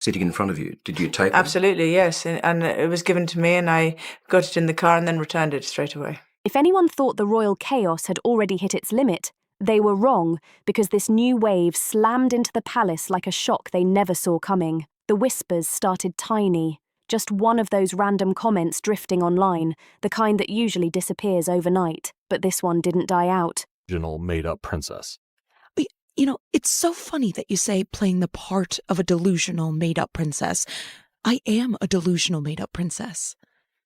sitting in front of you. Did you take it? Absolutely, yes. And it was given to me and I got it in the car and then returned it straight away. If anyone thought the royal chaos had already hit its limit, they were wrong, because this new wave slammed into the palace like a shock they never saw coming. The whispers started tiny, just one of those random comments drifting online, the kind that usually disappears overnight. But this one didn't die out. Original made-up princess. You know, it's so funny that you say playing the part of a delusional made-up princess. I am a delusional made-up princess.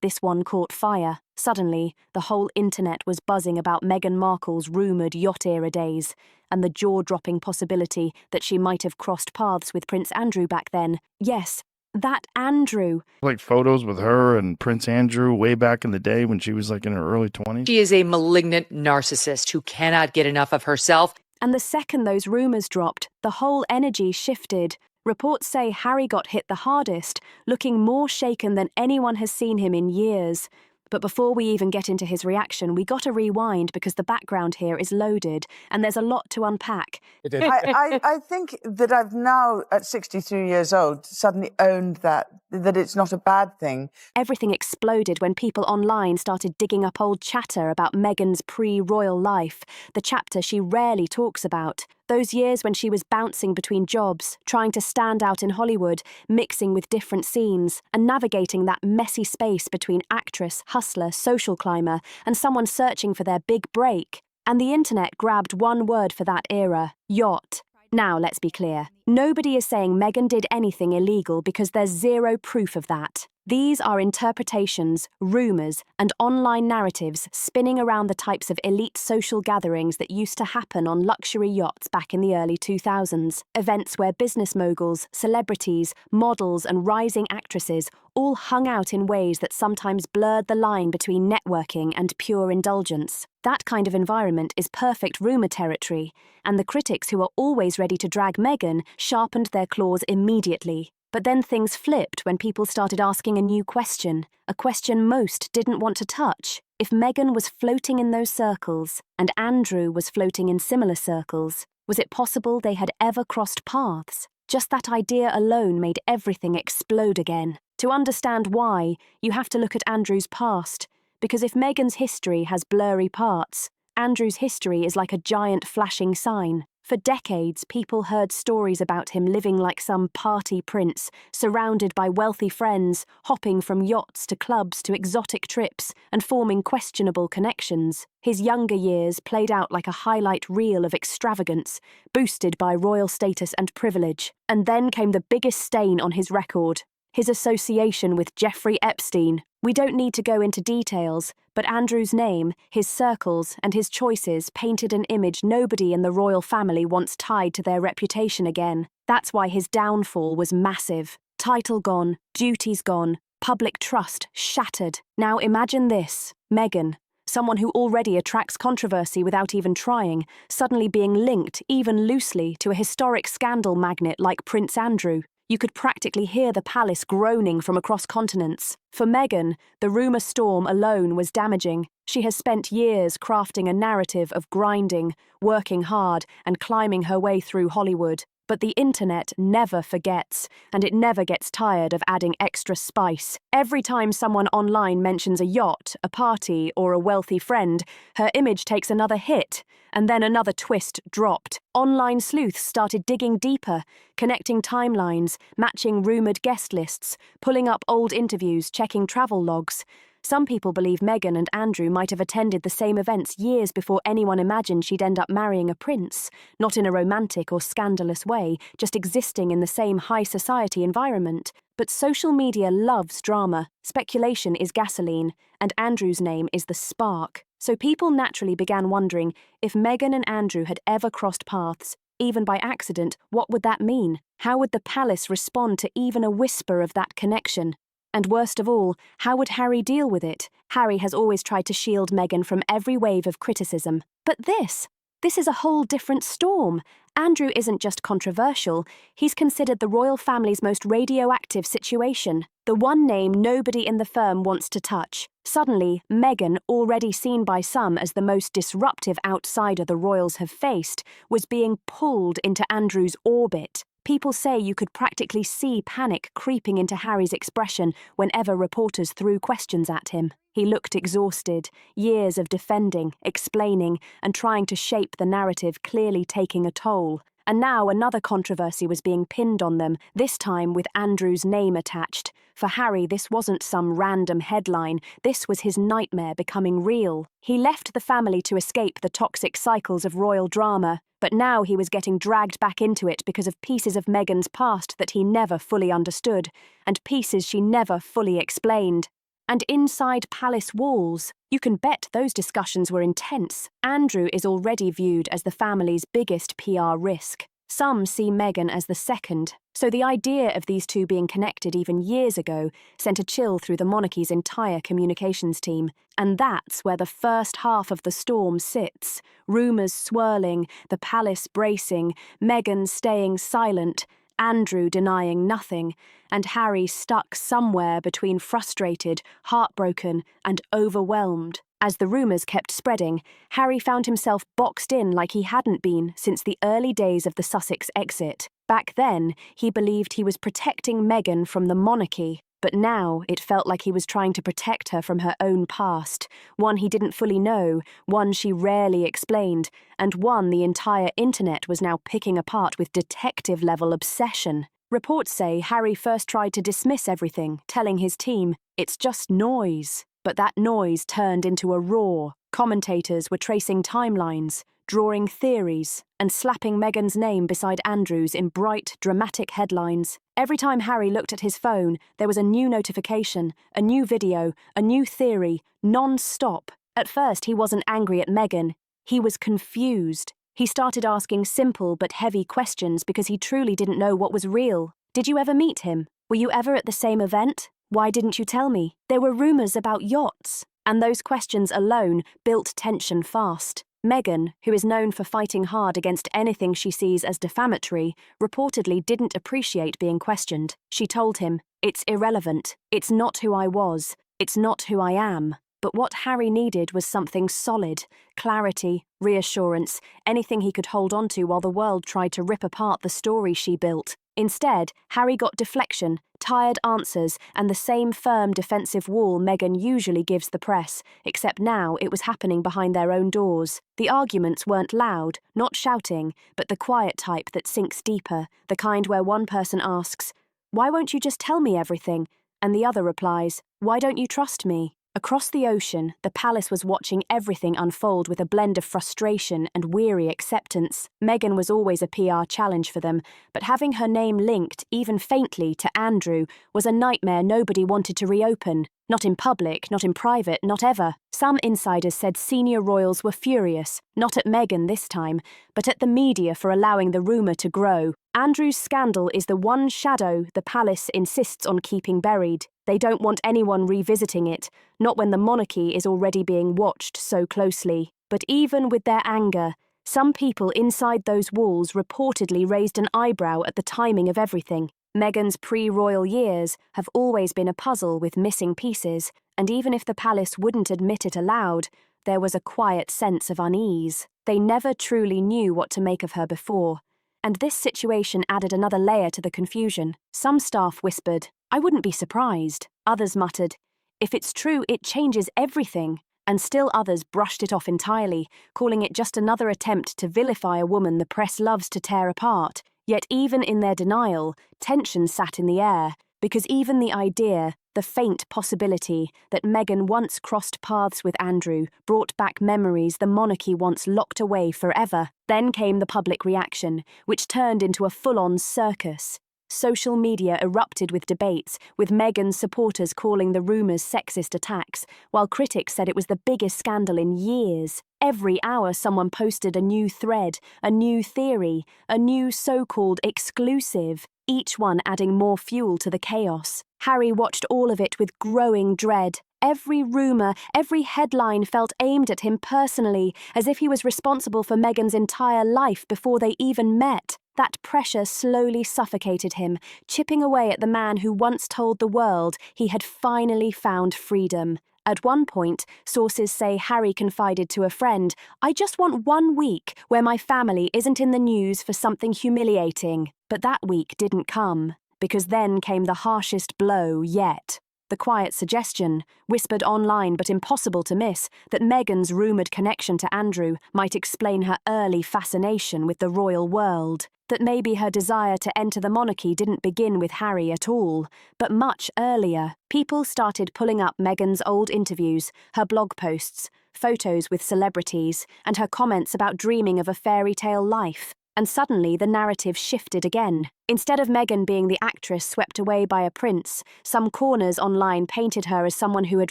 This one caught fire. Suddenly, the whole internet was buzzing about Meghan Markle's rumoured yacht-era days, and the jaw-dropping possibility that she might have crossed paths with Prince Andrew back then. Yes, that Andrew. Like photos with her and Prince Andrew way back in the day when she was like in her early 20s. She is a malignant narcissist who cannot get enough of herself. And the second those rumours dropped, the whole energy shifted. Reports say Harry got hit the hardest, looking more shaken than anyone has seen him in years. But before we even get into his reaction, we gotta rewind because the background here is loaded and there's a lot to unpack. I think that I've now, at 63 years old, suddenly owned that it's not a bad thing. Everything exploded when people online started digging up old chatter about Meghan's pre-royal life, the chapter she rarely talks about. Those years when she was bouncing between jobs, trying to stand out in Hollywood, mixing with different scenes, and navigating that messy space between actress, hustler, social climber, and someone searching for their big break. And the internet grabbed one word for that era: yacht. Now, let's be clear. Nobody is saying Meghan did anything illegal because there's zero proof of that. These are interpretations, rumours, and online narratives spinning around the types of elite social gatherings that used to happen on luxury yachts back in the early 2000s. Events where business moguls, celebrities, models, and rising actresses all hung out in ways that sometimes blurred the line between networking and pure indulgence. That kind of environment is perfect rumour territory, and the critics who are always ready to drag Meghan sharpened their claws immediately. But then things flipped when people started asking a new question, a question most didn't want to touch. If Meghan was floating in those circles, and Andrew was floating in similar circles, was it possible they had ever crossed paths? Just that idea alone made everything explode again. To understand why, you have to look at Andrew's past, because if Meghan's history has blurry parts, Andrew's history is like a giant flashing sign. For decades, people heard stories about him living like some party prince, surrounded by wealthy friends, hopping from yachts to clubs to exotic trips, and forming questionable connections. His younger years played out like a highlight reel of extravagance, boosted by royal status and privilege. And then came the biggest stain on his record: his association with Jeffrey Epstein. We don't need to go into details, but Andrew's name, his circles, and his choices painted an image nobody in the royal family wants tied to their reputation again. That's why his downfall was massive. Title gone, duties gone, public trust shattered. Now imagine this: Meghan, someone who already attracts controversy without even trying, suddenly being linked, even loosely, to a historic scandal magnet like Prince Andrew. You could practically hear the palace groaning from across continents. For Meghan, the rumour storm alone was damaging. She has spent years crafting a narrative of grinding, working hard, and climbing her way through Hollywood. But the internet never forgets, and it never gets tired of adding extra spice. Every time someone online mentions a yacht, a party, or a wealthy friend, her image takes another hit, and then another twist dropped. Online sleuths started digging deeper, connecting timelines, matching rumoured guest lists, pulling up old interviews, checking travel logs. Some people believe Meghan and Andrew might have attended the same events years before anyone imagined she'd end up marrying a prince, not in a romantic or scandalous way, just existing in the same high society environment. But social media loves drama, speculation is gasoline, and Andrew's name is the spark. So people naturally began wondering if Meghan and Andrew had ever crossed paths, even by accident. What would that mean? How would the palace respond to even a whisper of that connection? And worst of all, how would Harry deal with it? Harry has always tried to shield Meghan from every wave of criticism. But this is a whole different storm. Andrew isn't just controversial, he's considered the royal family's most radioactive situation, the one name nobody in the firm wants to touch. Suddenly, Meghan, already seen by some as the most disruptive outsider the royals have faced, was being pulled into Andrew's orbit. People say you could practically see panic creeping into Harry's expression whenever reporters threw questions at him. He looked exhausted, years of defending, explaining, and trying to shape the narrative clearly taking a toll. And now another controversy was being pinned on them, this time with Andrew's name attached. For Harry, this wasn't some random headline, this was his nightmare becoming real. He left the family to escape the toxic cycles of royal drama, but now he was getting dragged back into it because of pieces of Meghan's past that he never fully understood, and pieces she never fully explained. And inside palace walls, you can bet those discussions were intense. Andrew is already viewed as the family's biggest PR risk. Some see Meghan as the second, so the idea of these two being connected even years ago sent a chill through the monarchy's entire communications team. And that's where the first half of the storm sits. Rumours swirling, the palace bracing, Meghan staying silent, Andrew denying nothing, and Harry stuck somewhere between frustrated, heartbroken, and overwhelmed. As the rumours kept spreading, Harry found himself boxed in like he hadn't been since the early days of the Sussex exit. Back then, he believed he was protecting Meghan from the monarchy, but now it felt like he was trying to protect her from her own past, one he didn't fully know, one she rarely explained, and one the entire internet was now picking apart with detective-level obsession. Reports say Harry first tried to dismiss everything, telling his team, "It's just noise." But that noise turned into a roar. Commentators were tracing timelines, drawing theories, and slapping Meghan's name beside Andrew's in bright, dramatic headlines. Every time Harry looked at his phone, there was a new notification, a new video, a new theory, non-stop. At first, he wasn't angry at Meghan. He was confused. He started asking simple but heavy questions because he truly didn't know what was real. Did you ever meet him? Were you ever at the same event? Why didn't you tell me? There were rumours about yachts. And those questions alone built tension fast. Meghan, who is known for fighting hard against anything she sees as defamatory, reportedly didn't appreciate being questioned. She told him, "It's irrelevant. It's not who I was. It's not who I am." But what Harry needed was something solid, clarity, reassurance, anything he could hold on to while the world tried to rip apart the story she built. Instead, Harry got deflection, tired answers, and the same firm defensive wall Meghan usually gives the press, except now it was happening behind their own doors. The arguments weren't loud, not shouting, but the quiet type that sinks deeper, the kind where one person asks, "Why won't you just tell me everything?" And the other replies, "Why don't you trust me?" Across the ocean, the palace was watching everything unfold with a blend of frustration and weary acceptance. Meghan was always a PR challenge for them, but having her name linked, even faintly, to Andrew was a nightmare nobody wanted to reopen. Not in public, not in private, not ever. Some insiders said senior royals were furious, not at Meghan this time, but at the media for allowing the rumour to grow. Andrew's scandal is the one shadow the palace insists on keeping buried. They don't want anyone revisiting it, not when the monarchy is already being watched so closely. But even with their anger, some people inside those walls reportedly raised an eyebrow at the timing of everything. Meghan's pre-royal years have always been a puzzle with missing pieces, and even if the palace wouldn't admit it aloud, there was a quiet sense of unease. They never truly knew what to make of her before. And this situation added another layer to the confusion. Some staff whispered, "I wouldn't be surprised." Others muttered, "If it's true, it changes everything." And still others brushed it off entirely, calling it just another attempt to vilify a woman the press loves to tear apart. Yet even in their denial, tension sat in the air, because even the idea, the faint possibility, that Meghan once crossed paths with Andrew brought back memories the monarchy once locked away forever. Then came the public reaction, which turned into a full-on circus. Social media erupted with debates, with Meghan's supporters calling the rumours sexist attacks, while critics said it was the biggest scandal in years. Every hour someone posted a new thread, a new theory, a new so-called exclusive, each one adding more fuel to the chaos. Harry watched all of it with growing dread. Every rumour, every headline felt aimed at him personally, as if he was responsible for Meghan's entire life before they even met. That pressure slowly suffocated him, chipping away at the man who once told the world he had finally found freedom. At one point, sources say Harry confided to a friend, "I just want 1 week where my family isn't in the news for something humiliating." But that week didn't come, because then came the harshest blow yet. The quiet suggestion, whispered online but impossible to miss, that Meghan's rumoured connection to Andrew might explain her early fascination with the royal world, that maybe her desire to enter the monarchy didn't begin with Harry at all, but much earlier. People started pulling up Meghan's old interviews, her blog posts, photos with celebrities, and her comments about dreaming of a fairy tale life. And suddenly the narrative shifted again. Instead of Meghan being the actress swept away by a prince, some corners online painted her as someone who had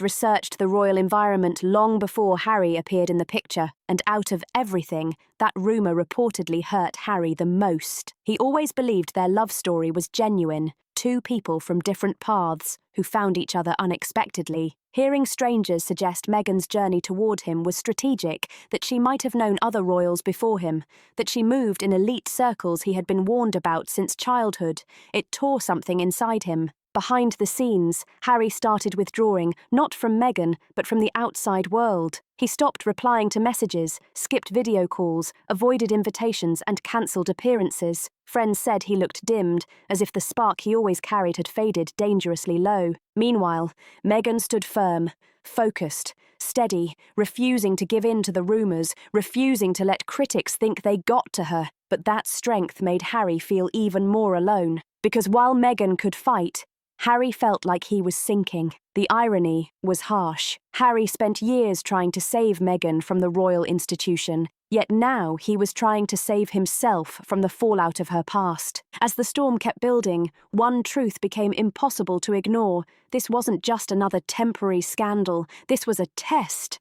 researched the royal environment long before Harry appeared in the picture. And out of everything, that rumour reportedly hurt Harry the most. He always believed their love story was genuine, two people from different paths who found each other unexpectedly. Hearing strangers suggest Meghan's journey toward him was strategic, that she might have known other royals before him, that she moved in elite circles he had been warned about since childhood, it tore something inside him. Behind the scenes, Harry started withdrawing, not from Meghan, but from the outside world. He stopped replying to messages, skipped video calls, avoided invitations, and cancelled appearances. Friends said he looked dimmed, as if the spark he always carried had faded dangerously low. Meanwhile, Meghan stood firm, focused, steady, refusing to give in to the rumours, refusing to let critics think they got to her. But that strength made Harry feel even more alone, because while Meghan could fight, Harry felt like he was sinking. The irony was harsh. Harry spent years trying to save Meghan from the royal institution, yet now he was trying to save himself from the fallout of her past. As the storm kept building, one truth became impossible to ignore. This wasn't just another temporary scandal. This was a test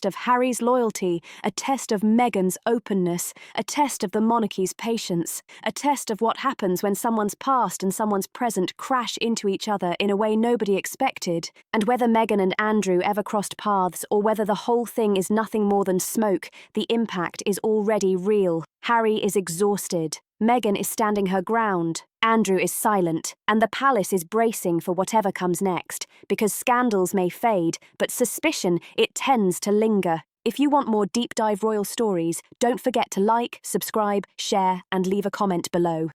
of Harry's loyalty, a test of Meghan's openness, a test of the monarchy's patience, a test of what happens when someone's past and someone's present crash into each other in a way nobody expected. And whether Meghan and Andrew ever crossed paths, or whether the whole thing is nothing more than smoke, the impact is already real. Harry is exhausted. Meghan is standing her ground. Andrew is silent, and the palace is bracing for whatever comes next, because scandals may fade, but suspicion, it tends to linger. If you want more deep dive royal stories, don't forget to like, subscribe, share, and leave a comment below.